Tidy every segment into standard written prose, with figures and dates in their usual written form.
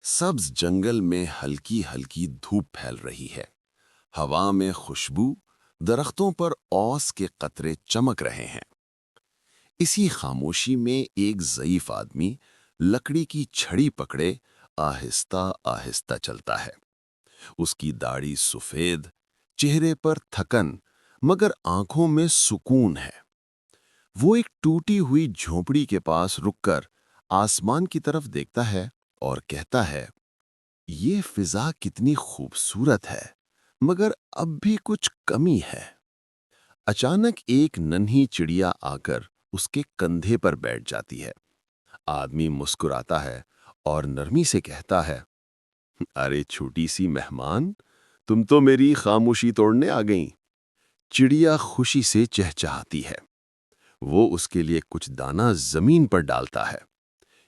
सब्ज जंगल में हल्की हल्की धूप फैल रही है। हवा में खुशबू, दरख्तों पर औस के कतरे चमक रहे हैं। इसी खामोशी में एक ज़ईफ आदमी लकड़ी की छड़ी पकड़े आहिस्ता आहिस्ता चलता है। उसकी दाढ़ी सफेद, चेहरे पर थकन, मगर आंखों में सुकून है। वो एक टूटी हुई झोंपड़ी के पास रुककर आसमान की तरफ देखता है और कहता है, ये फिजा कितनी खूबसूरत है, मगर अब भी कुछ कमी है। अचानक एक नन्ही चिड़िया आकर उसके कंधे पर बैठ जाती है। आदमी मुस्कुराता है और नरमी से कहता है, अरे छोटी सी मेहमान, तुम तो मेरी खामोशी तोड़ने आ गईं। चिड़िया खुशी से चहचहाती है। वो उसके लिए कुछ दाना जमीन पर डालता है।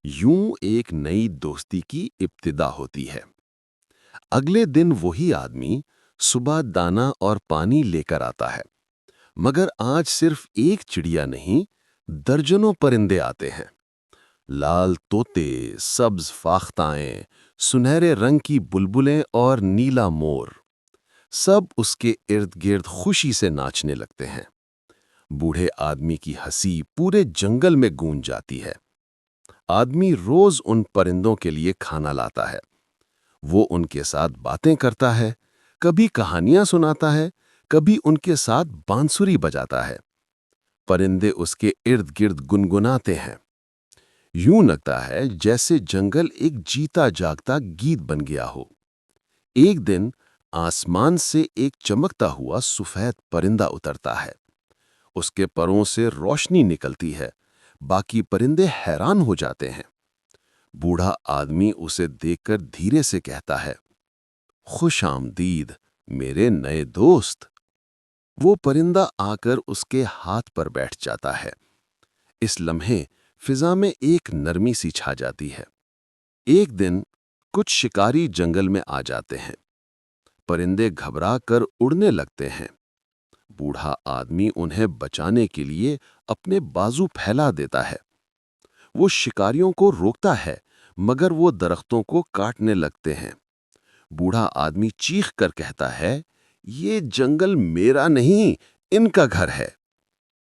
यूं एक नई दोस्ती की इब्तिदा होती है। अगले दिन वही आदमी सुबह दाना और पानी लेकर आता है, मगर आज सिर्फ एक चिड़िया नहीं, दर्जनों परिंदे आते हैं। लाल तोते, सब्ज फाख्ताएं, सुनहरे रंग की बुलबुलें और नीला मोर, सब उसके इर्द गिर्द खुशी से नाचने लगते हैं। बूढ़े आदमी की हंसी पूरे जंगल में गूंज जाती है। आदमी रोज उन परिंदों के लिए खाना लाता है। वो उनके साथ बातें करता है, कभी कहानियां सुनाता है, कभी उनके साथ बांसुरी बजाता है। परिंदे उसके इर्द गिर्द गुनगुनाते हैं। यूं लगता है जैसे जंगल एक जीता जागता गीत बन गया हो। एक दिन आसमान से एक चमकता हुआ सफेद परिंदा उतरता है। उसके परों से रोशनी निकलती है। बाकी परिंदे हैरान हो जाते हैं। बूढ़ा आदमी उसे देखकर धीरे से कहता है, खुश आमदीद मेरे नए दोस्त। वो परिंदा आकर उसके हाथ पर बैठ जाता है। इस लम्हे फिजा में एक नरमी सी छा जाती है। एक दिन कुछ शिकारी जंगल में आ जाते हैं। परिंदे घबरा कर उड़ने लगते हैं। बूढ़ा आदमी उन्हें बचाने के लिए अपने बाजू फैला देता है। वो शिकारियों को रोकता है, मगर वो दरख्तों को काटने लगते हैं। बूढ़ा आदमी चीख कर कहता है, ये जंगल मेरा नहीं, इनका घर है।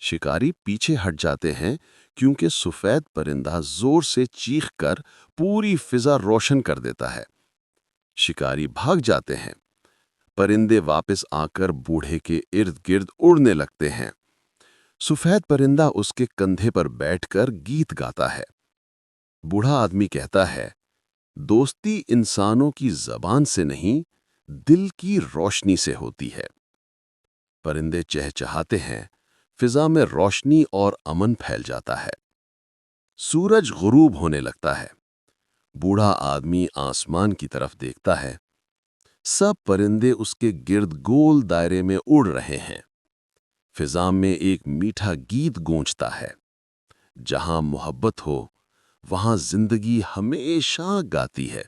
शिकारी पीछे हट जाते हैं, क्योंकि सफेद परिंदा जोर से चीख कर पूरी फिजा रोशन कर देता है। शिकारी भाग जाते हैं। परिंदे वापस आकर बूढ़े के इर्द गिर्द उड़ने लगते हैं। सफेद परिंदा उसके कंधे पर बैठकर गीत गाता है। बूढ़ा आदमी कहता है, दोस्ती इंसानों की जबान से नहीं, दिल की रोशनी से होती है। परिंदे चहचहाते हैं। फिजा में रोशनी और अमन फैल जाता है। सूरज गुरूब होने लगता है। बूढ़ा आदमी आसमान की तरफ देखता है। सब परिंदे उसके गिर्द गोल दायरे में उड़ रहे हैं। फिजा में एक मीठा गीत गूंजता है। जहां मोहब्बत हो, वहां जिंदगी हमेशा गाती है।